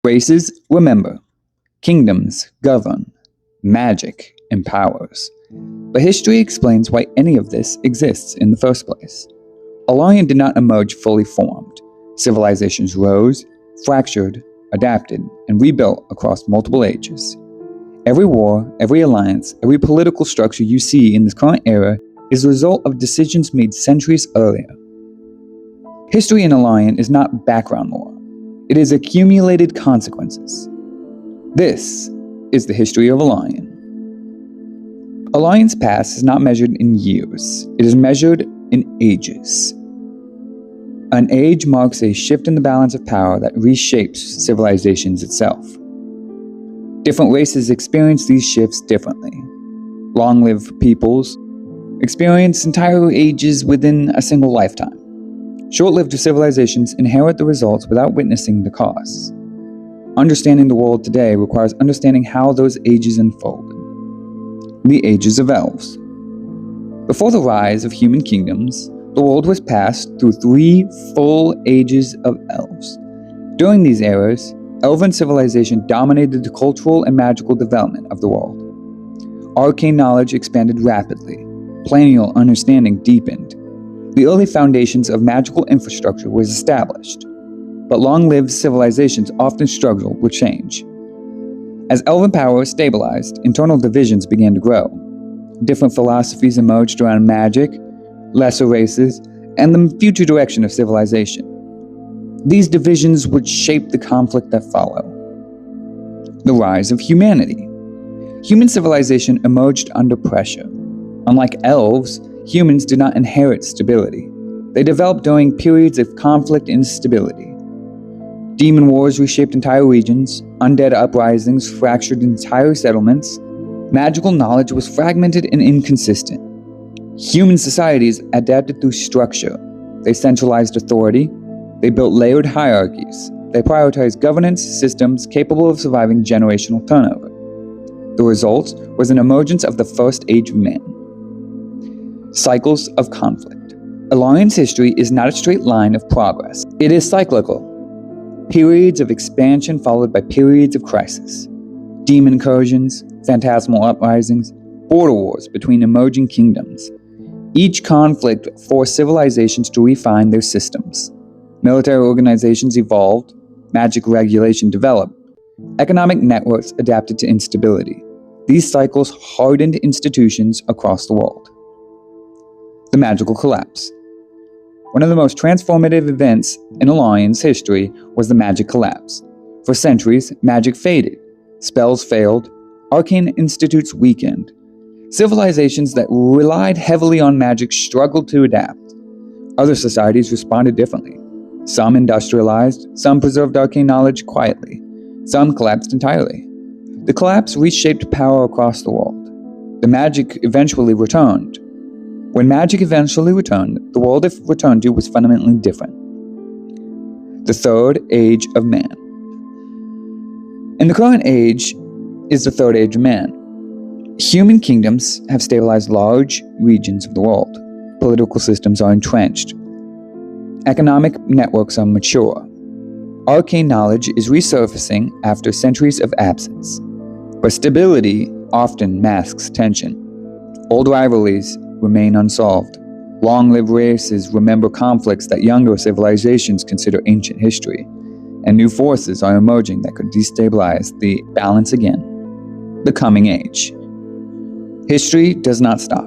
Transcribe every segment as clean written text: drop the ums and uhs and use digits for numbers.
Races remember, kingdoms govern, magic empowers. But history explains why any of this exists in the first place. Elarion did not emerge fully formed. Civilizations rose, fractured, adapted, and rebuilt across multiple ages. Every war, every alliance, every political structure you see in this current era is the result of decisions made centuries earlier. History in Elarion is not background lore. It is accumulated consequences. This is the history of Elarion. Elarion's past is not measured in years. It is measured in ages. An age marks a shift in the balance of power that reshapes civilizations itself. Different races experience these shifts differently. Long-lived peoples experience entire ages within a single lifetime. Short-lived civilizations inherit the results without witnessing the costs. Understanding the world today requires understanding how those ages unfolded. The Ages of Elves. Before the rise of human kingdoms, the world was passed through 3 full Ages of Elves. During these eras, elven civilization dominated the cultural and magical development of the world. Arcane knowledge expanded rapidly. Planial understanding deepened. The early foundations of magical infrastructure was established, but long-lived civilizations often struggled with change. As elven power stabilized, internal divisions began to grow. Different philosophies emerged around magic, lesser races, and the future direction of civilization. These divisions would shape the conflict that followed. The rise of humanity. Human civilization emerged under pressure. Unlike elves, humans did not inherit stability. They developed during periods of conflict and instability. Demon wars reshaped entire regions, undead uprisings fractured entire settlements, magical knowledge was fragmented and inconsistent. Human societies adapted through structure. They centralized authority, they built layered hierarchies, they prioritized governance systems capable of surviving generational turnover. The result was an emergence of the first age of man. Cycles of conflict. Elarion's history is not a straight line of progress. It is cyclical. Periods of expansion followed by periods of crisis. Demon incursions, phantasmal uprisings, border wars between emerging kingdoms. Each conflict forced civilizations to refine their systems. Military organizations evolved, magic regulation developed, economic networks adapted to instability. These cycles hardened institutions across the world. The magical collapse. One of the most transformative events in Elarion's history was the magic collapse. For centuries, magic faded. Spells failed. Arcane institutes weakened. Civilizations that relied heavily on magic struggled to adapt. Other societies responded differently. Some industrialized, some preserved arcane knowledge quietly. Some collapsed entirely. The collapse reshaped power across the world. The magic eventually returned. When magic eventually returned, the world it returned to was fundamentally different. The third age of man. In the current age is the third age of man. Human kingdoms have stabilized large regions of the world. Political systems are entrenched. Economic networks are mature. Arcane knowledge is resurfacing after centuries of absence. But stability often masks tension. Old rivalries remain unsolved. Long-lived races remember conflicts that younger civilizations consider ancient history, and new forces are emerging that could destabilize the balance again. The coming age. History does not stop.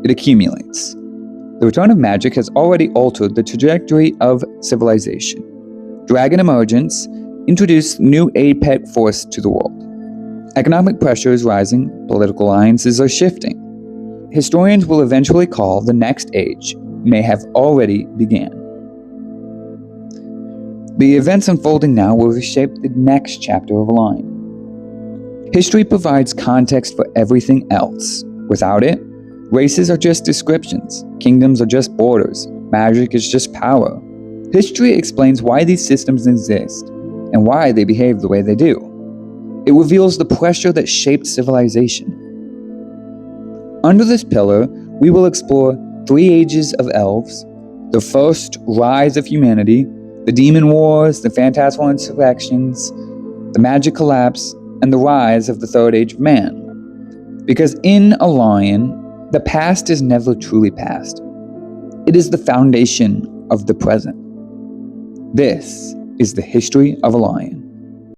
It accumulates. The return of magic has already altered the trajectory of civilization. Dragon emergence introduced new apex force to the world. Economic pressure is rising, political alliances are shifting. Historians will eventually call the next age may have already began. The events unfolding now will reshape the next chapter of Elarion. History provides context for everything else. Without it, races are just descriptions, kingdoms are just borders, magic is just power. History explains why these systems exist and why they behave the way they do. It reveals the pressure that shaped civilization. Under this pillar, we will explore 3 Ages of Elves, the first rise of humanity, the demon wars, the phantasmal insurrections, the magic collapse, and the rise of the Third Age of Man. Because in Elarion, the past is never truly past. It is the foundation of the present. This is the history of Elarion.